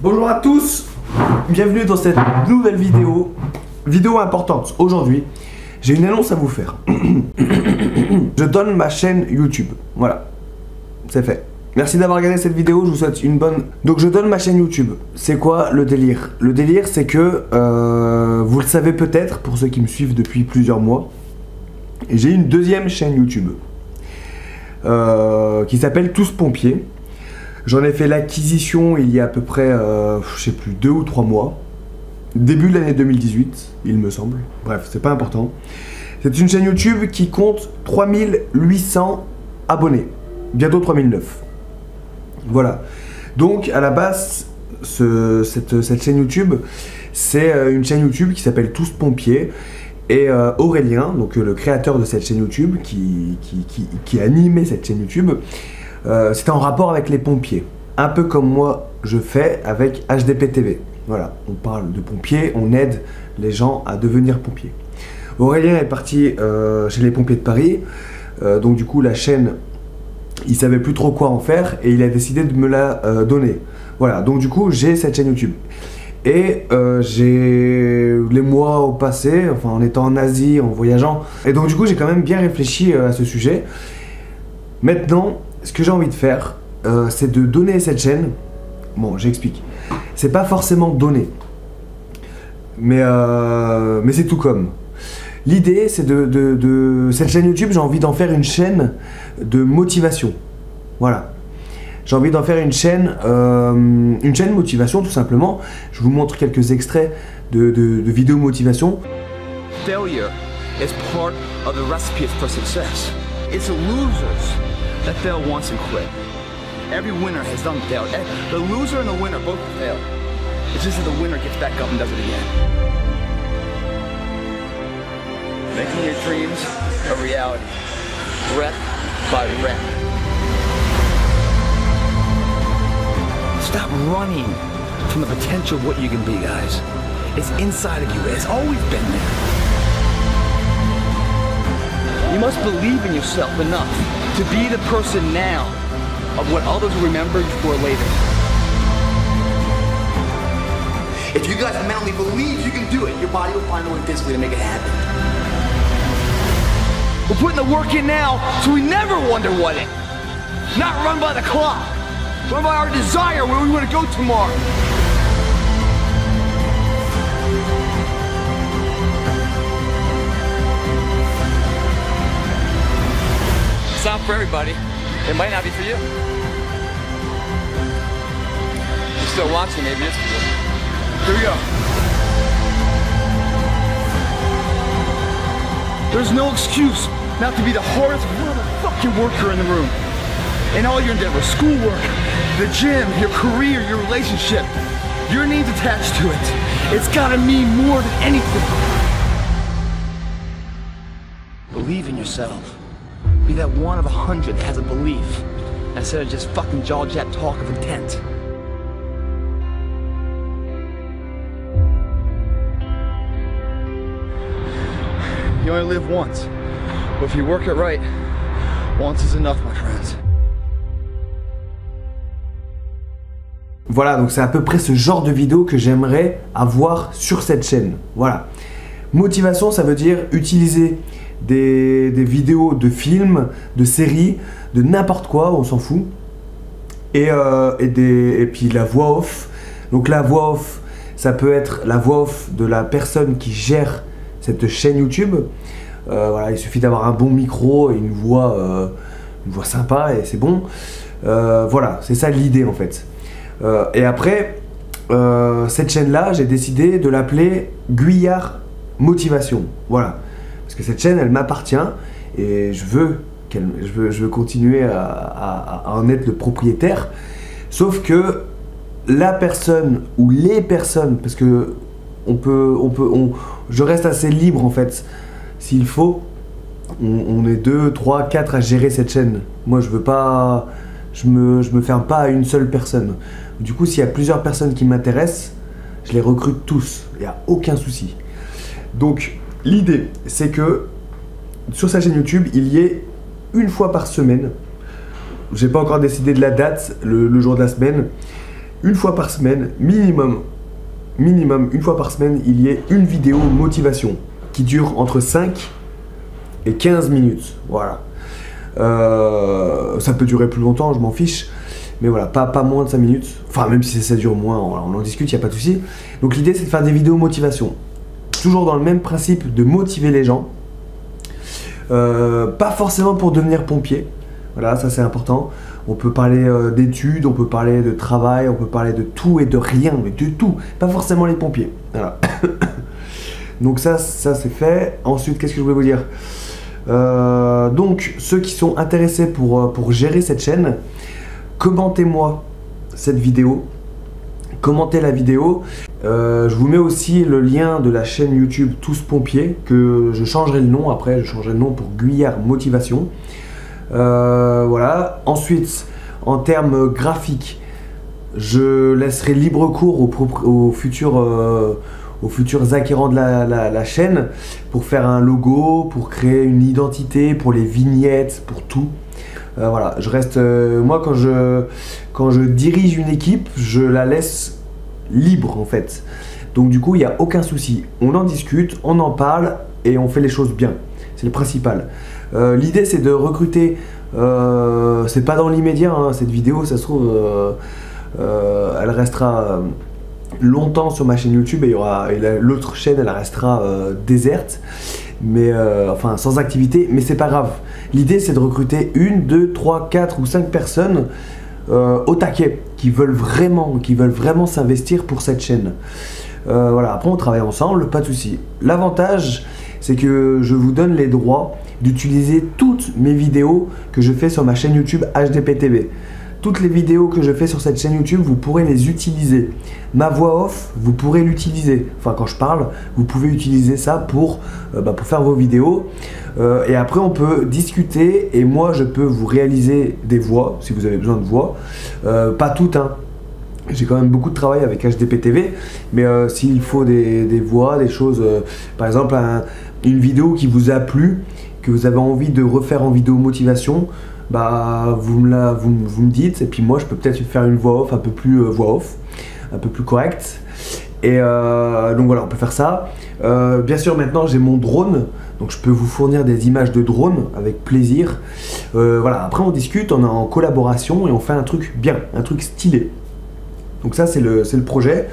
Bonjour à tous, bienvenue dans cette nouvelle vidéo importante. Aujourd'hui, j'ai une annonce à vous faire. Je donne ma chaîne YouTube, voilà, c'est fait. Merci d'avoir regardé cette vidéo, je vous souhaite une bonne... Donc je donne ma chaîne YouTube. C'est quoi le délire? Le délire c'est que, vous le savez peut-être, pour ceux qui me suivent depuis plusieurs mois, j'ai une deuxième chaîne YouTube qui s'appelle Tous Pompiers. J'en ai fait l'acquisition il y a à peu près, je sais plus, 2 ou 3 mois. Début de l'année 2018, il me semble. Bref, c'est pas important. C'est une chaîne YouTube qui compte 3800 abonnés. Bientôt 3009. Voilà. Donc, à la base, cette chaîne YouTube, c'est une chaîne YouTube qui s'appelle Tous Pompiers. Et Aurélien, donc le créateur de cette chaîne YouTube, qui animait cette chaîne YouTube, c'était en rapport avec les pompiers. Un peu comme moi, je fais avec HDP TV. Voilà, on parle de pompiers, on aide les gens à devenir pompiers. Aurélien est parti chez les pompiers de Paris, donc du coup la chaîne, il savait plus trop quoi en faire et il a décidé de me la donner. Voilà, donc du coup j'ai cette chaîne YouTube. Et j'ai les mois au passé, enfin en étant en Asie, en voyageant, et donc du coup j'ai quand même bien réfléchi à ce sujet. Maintenant, ce que j'ai envie de faire, c'est de donner cette chaîne. Bon, j'explique. C'est pas forcément donner, mais c'est tout comme. L'idée, c'est de cette chaîne YouTube, j'ai envie d'en faire une chaîne de motivation. Voilà. J'ai envie d'en faire une chaîne motivation, tout simplement. Je vous montre quelques extraits de vidéos motivation. Failure is part of the recipe for success. It's the losers that fail once and quit. Every winner has done fail. The loser and the winner both fail. It's just that the winner gets back up and does it again. Making your dreams a reality, rep by rep. Stop running from the potential of what you can be, guys. It's inside of you. It's always been there. You must believe in yourself enough to be the person now of what others will remember you for later. If you guys mentally believe you can do it, your body will find a way physically to make it happen. We're putting the work in now so we never wonder what it. Not run by the clock. Run by our desire where we want to go tomorrow. It's not for everybody. It might not be for you. You're still watching, maybe it's for you. Here we go. There's no excuse not to be the hardest motherfucking worker in the room. In all your endeavors, schoolwork, the gym, your career, your relationship, your needs attached to it. It's gotta mean more than anything. Believe in yourself. Be that one of 100 that has a belief, instead of just fucking jaw-jab talk of intent. You only live once, but if you work it right, once is enough, my friends. Voilà, donc c'est à peu près ce genre de vidéo que j'aimerais avoir sur cette chaîne. Voilà. Motivation, ça veut dire utiliser des vidéos de films, de séries, de n'importe quoi, on s'en fout. Et puis la voix off. Donc la voix off, ça peut être la voix off de la personne qui gère cette chaîne YouTube. Voilà, il suffit d'avoir un bon micro et une voix sympa et c'est bon. Voilà, c'est ça l'idée en fait. Et après, cette chaîne-là, j'ai décidé de l'appeler Guyard Motivation. Voilà. Parce que cette chaîne, elle m'appartient et je veux continuer à en être le propriétaire. Sauf que la personne ou les personnes, parce que je reste assez libre en fait. S'il faut, on est 2, 3, 4 à gérer cette chaîne. Moi, je veux pas, je me ferme pas à une seule personne. Du coup, s'il y a plusieurs personnes qui m'intéressent, je les recrute tous. Il n'y a aucun souci. Donc, l'idée, c'est que sur sa chaîne YouTube, il y ait une fois par semaine, j'ai pas encore décidé de la date, le jour de la semaine, une fois par semaine, minimum, une fois par semaine, il y ait une vidéo motivation qui dure entre 5 et 15 minutes. Voilà. Ça peut durer plus longtemps, je m'en fiche. Mais voilà, pas moins de 5 minutes. Enfin, même si ça dure moins, on en discute, il n'y a pas de souci. Donc l'idée, c'est de faire des vidéos motivation. Toujours dans le même principe de motiver les gens. Pas forcément pour devenir pompier. Voilà, ça c'est important. On peut parler d'études, on peut parler de travail, on peut parler de tout et de rien, mais de tout. Pas forcément les pompiers. Voilà. Donc ça c'est fait. Ensuite, qu'est-ce que je voulais vous dire? Donc, ceux qui sont intéressés pour gérer cette chaîne, commentez-moi cette vidéo. Commentez la vidéo. Je vous mets aussi le lien de la chaîne YouTube Tous Pompiers, que je changerai le nom après. Je changerai le nom pour Guyard Motivation. Voilà. Ensuite, en termes graphiques, je laisserai libre cours aux futurs acquérants de la chaîne pour faire un logo, pour créer une identité, pour les vignettes, pour tout. Voilà, je reste. Moi, quand je dirige une équipe, je la laisse libre en fait. Donc, du coup, il n'y a aucun souci. On en discute, on en parle et on fait les choses bien. C'est le principal. L'idée, c'est de recruter. C'est pas dans l'immédiat, hein, cette vidéo, ça se trouve, elle restera longtemps sur ma chaîne YouTube et l'autre chaîne, elle restera déserte. Mais enfin sans activité, mais c'est pas grave. L'idée c'est de recruter 1, 2, 3, 4 ou 5 personnes au taquet qui veulent vraiment s'investir pour cette chaîne. Voilà, après on travaille ensemble, pas de souci. L'avantage c'est que je vous donne les droits d'utiliser toutes mes vidéos que je fais sur ma chaîne YouTube HDPTV. Toutes les vidéos que je fais sur cette chaîne YouTube, vous pourrez les utiliser. Ma voix off, vous pourrez l'utiliser. Enfin, quand je parle, vous pouvez utiliser ça pour faire vos vidéos. Et après, on peut discuter et moi, je peux vous réaliser des voix, si vous avez besoin de voix. Pas toutes, hein. J'ai quand même beaucoup de travail avec HDPTV, mais s'il faut des voix, des choses, par exemple, une vidéo qui vous a plu, que vous avez envie de refaire en vidéo motivation, vous me dites, et puis moi je peux peut-être faire une voix off un peu plus correcte. Et donc voilà, on peut faire ça. Bien sûr, maintenant j'ai mon drone, donc je peux vous fournir des images de drone avec plaisir. Voilà, après on discute, on est en collaboration et on fait un truc bien, un truc stylé. Donc ça c'est le projet.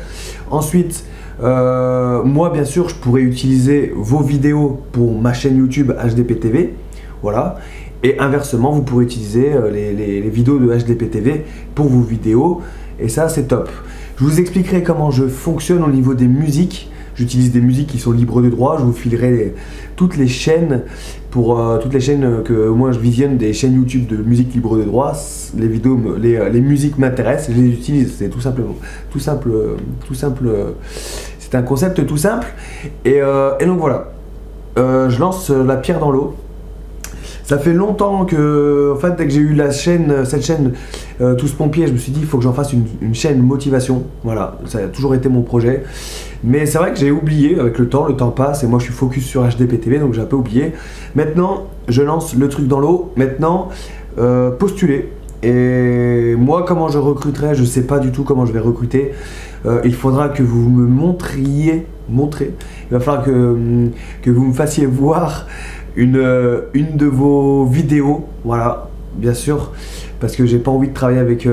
Ensuite, moi bien sûr je pourrais utiliser vos vidéos pour ma chaîne YouTube HDPTV. Voilà. Et inversement, vous pourrez utiliser les vidéos de HDPTV pour vos vidéos. Et ça, c'est top. Je vous expliquerai comment je fonctionne au niveau des musiques. J'utilise des musiques qui sont libres de droit. Je vous filerai toutes les chaînes toutes les chaînes que moi je visionne, des chaînes YouTube de musique libre de droit. Les vidéos, les musiques m'intéressent. Je les utilise. C'est tout simple. C'est un concept tout simple. Et donc voilà. Je lance la pierre dans l'eau. Ça fait longtemps que, en fait, dès que j'ai eu cette chaîne Tous Pompiers, je me suis dit il faut que j'en fasse une chaîne motivation. Voilà, ça a toujours été mon projet. Mais c'est vrai que j'ai oublié avec le temps passe et moi je suis focus sur HDPTV, donc j'ai un peu oublié. Maintenant, je lance le truc dans l'eau. Maintenant, postuler. Et moi, comment je recruterai, je ne sais pas du tout comment je vais recruter. Il faudra que vous me montriez. Il va falloir que vous me fassiez voir une de vos vidéos, voilà, bien sûr, parce que j'ai pas envie de travailler avec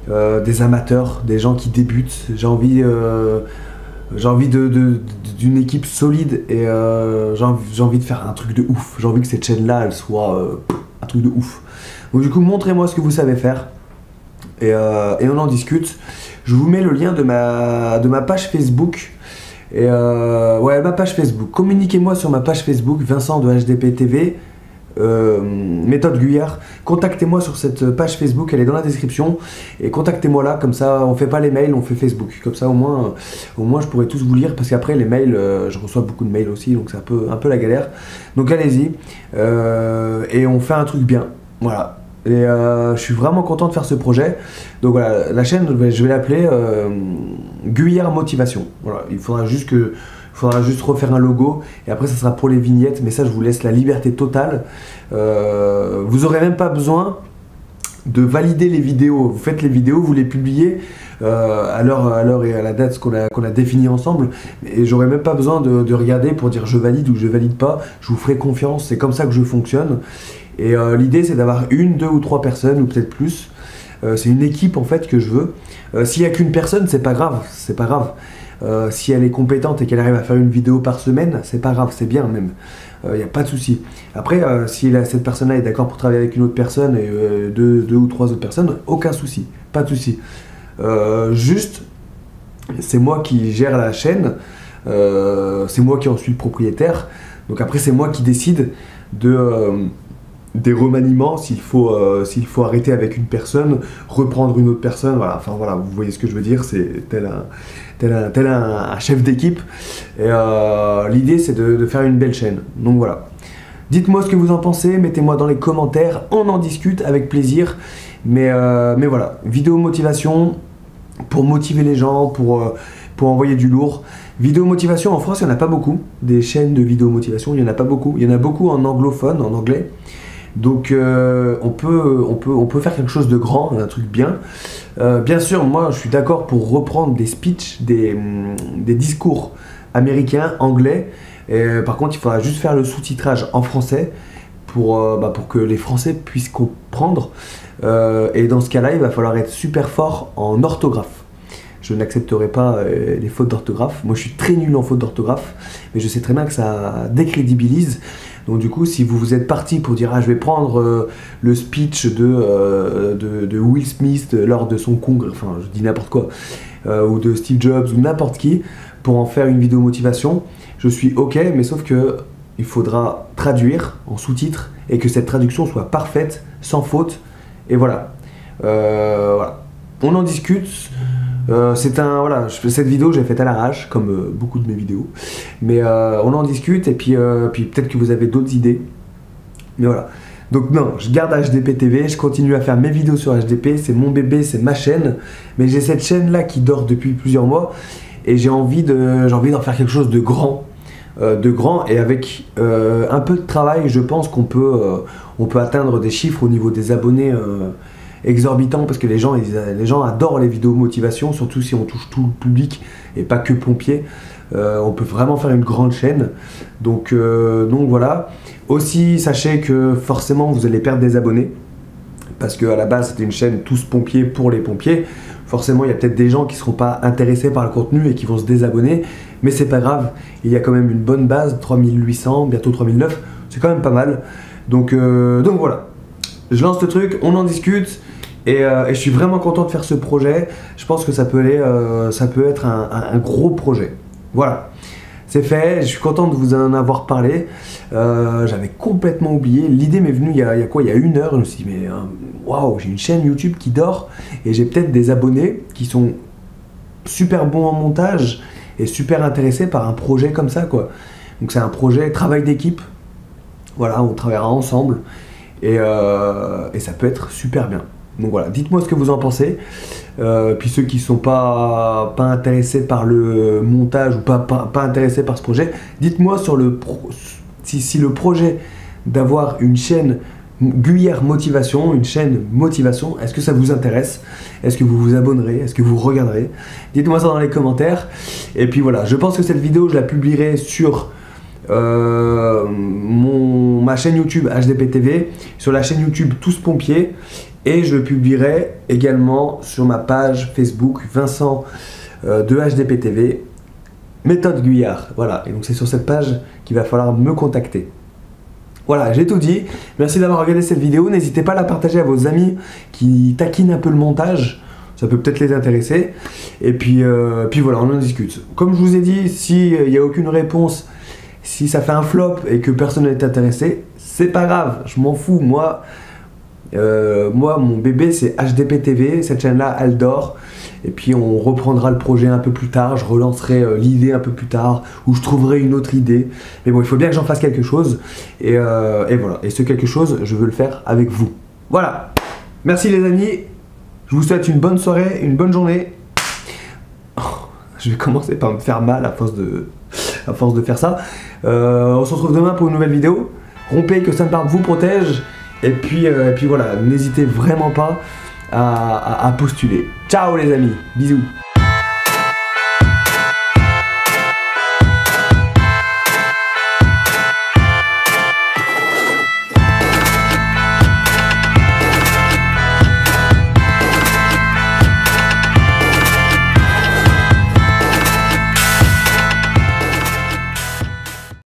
des amateurs, des gens qui débutent. J'ai envie d'une équipe solide et j'ai envie de faire un truc de ouf. J'ai envie que cette chaîne-là, elle soit un truc de ouf. Donc du coup, montrez-moi ce que vous savez faire et on en discute. Je vous mets le lien de ma page Facebook. Et ouais, ma page Facebook. Communiquez-moi sur ma page Facebook, Vincent de HDPTV, méthode Guyard. Contactez-moi sur cette page Facebook, elle est dans la description. Et contactez-moi là, comme ça on fait pas les mails, on fait Facebook. Comme ça au moins je pourrais tous vous lire, parce qu'après les mails, je reçois beaucoup de mails aussi, donc c'est un peu la galère. Donc allez-y, et on fait un truc bien. Voilà. Et je suis vraiment content de faire ce projet. Donc voilà, la chaîne, je vais l'appeler Guyard Motivation. Voilà, il faudra juste refaire un logo et après ça sera pour les vignettes, mais ça je vous laisse la liberté totale. Vous aurez même pas besoin valider les vidéos. Vous faites les vidéos, vous les publiez à l'heure et à la date qu'on a défini ensemble. Et j'aurais même pas besoin de regarder pour dire je valide ou je valide pas. Je vous ferai confiance, c'est comme ça que je fonctionne. Et l'idée c'est d'avoir 1, 2 ou 3 personnes ou peut-être plus. C'est une équipe en fait que je veux. S'il n'y a qu'une personne, c'est pas grave, c'est pas grave. Si elle est compétente et qu'elle arrive à faire une vidéo par semaine, c'est pas grave, c'est bien même. Il n'y a pas de souci. Après, si cette personne-là est d'accord pour travailler avec une autre personne et 2 ou 3 autres personnes, aucun souci, pas de souci. Juste, c'est moi qui gère la chaîne, c'est moi qui en suis le propriétaire. Donc après, c'est moi qui décide des remaniements, s'il faut arrêter avec une personne, reprendre une autre personne, voilà. Enfin voilà, vous voyez ce que je veux dire, c'est tel un chef d'équipe. Et l'idée c'est de faire une belle chaîne. Donc voilà. Dites-moi ce que vous en pensez, mettez-moi dans les commentaires, on en discute avec plaisir. Mais voilà, vidéo motivation, pour motiver les gens, pour envoyer du lourd. Vidéo motivation en France, il n'y en a pas beaucoup. Des chaînes de vidéo motivation, il n'y en a pas beaucoup. Il y en a beaucoup en anglophone, en anglais. Donc on peut faire quelque chose de grand, un truc bien. Bien sûr, moi je suis d'accord pour reprendre des speeches, des discours américains, anglais. Par contre, il faudra juste faire le sous-titrage en français pour que les Français puissent comprendre. Et dans ce cas-là, il va falloir être super fort en orthographe. Je n'accepterai pas les fautes d'orthographe. Moi, je suis très nul en fautes d'orthographe, mais je sais très bien que ça décrédibilise. Donc du coup, si vous êtes parti pour dire « Ah, je vais prendre le speech de Will Smith lors de son congrès, enfin, je dis n'importe quoi, ou de Steve Jobs, ou n'importe qui, pour en faire une vidéo motivation, je suis OK, mais sauf que il faudra traduire en sous-titres et que cette traduction soit parfaite, sans faute, et voilà. Voilà. On en discute. Cette vidéo j'ai faite à l'arrache comme beaucoup de mes vidéos, mais on en discute et puis peut-être que vous avez d'autres idées, mais voilà. Donc non, je garde HDP TV, je continue à faire mes vidéos sur HDP, c'est mon bébé, c'est ma chaîne, mais j'ai cette chaîne là qui dort depuis plusieurs mois et j'ai envie d'en faire quelque chose de grand et avec un peu de travail, je pense qu'on peut atteindre des chiffres au niveau des abonnés exorbitant, parce que les gens adorent les vidéos motivation, surtout si on touche tout le public et pas que pompiers. On peut vraiment faire une grande chaîne. Donc voilà. Aussi, sachez que forcément vous allez perdre des abonnés, parce qu'à la base c'était une chaîne tous pompiers pour les pompiers. Forcément, il y a peut-être des gens qui ne seront pas intéressés par le contenu et qui vont se désabonner, mais c'est pas grave. Il y a quand même une bonne base, 3800, bientôt 3009, c'est quand même pas mal. Donc voilà. Je lance le truc, on en discute et je suis vraiment content de faire ce projet. Je pense que ça peut être un gros projet. Voilà, c'est fait, je suis content de vous en avoir parlé. J'avais complètement oublié, l'idée m'est venue il y a 1 heure. Je me suis dit mais waouh, j'ai une chaîne YouTube qui dort et j'ai peut-être des abonnés qui sont super bons en montage et super intéressés par un projet comme ça quoi. Donc c'est un projet travail d'équipe. Voilà, on travaillera ensemble. Et ça peut être super bien. Donc voilà, dites-moi ce que vous en pensez. Puis ceux qui ne sont pas intéressés par le montage ou pas intéressés par ce projet, dites-moi si le projet d'avoir une chaîne Guyère Motivation, une chaîne motivation, est-ce que ça vous intéresse? Est-ce que vous vous abonnerez? Est-ce que vous regarderez? Dites-moi ça dans les commentaires. Et puis voilà, je pense que cette vidéo, je la publierai sur ma chaîne YouTube HDP TV, sur la chaîne YouTube Tous Pompiers, et je publierai également sur ma page Facebook Vincent de HDP TV Méthode Guyard. Voilà, et donc c'est sur cette page qu'il va falloir me contacter. Voilà, j'ai tout dit. Merci d'avoir regardé cette vidéo. N'hésitez pas à la partager à vos amis qui taquinent un peu le montage. Ça peut peut-être les intéresser. Et puis voilà, on en discute. Comme je vous ai dit, s'il n'y a aucune réponse, si ça fait un flop et que personne n'est intéressé, c'est pas grave, je m'en fous. Moi, mon bébé, c'est HDP TV. Cette chaîne-là, elle dort. Et puis, on reprendra le projet un peu plus tard. Je relancerai l'idée un peu plus tard, ou je trouverai une autre idée. Mais bon, il faut bien que j'en fasse quelque chose. Et voilà. Et ce quelque chose, je veux le faire avec vous. Voilà. Merci les amis. Je vous souhaite une bonne soirée, une bonne journée. Oh, je vais commencer par me faire mal à force de faire ça. On se retrouve demain pour une nouvelle vidéo. Rompez, que Sainte-Barbe vous protège. Et puis voilà, n'hésitez vraiment pas à postuler. Ciao les amis, bisous.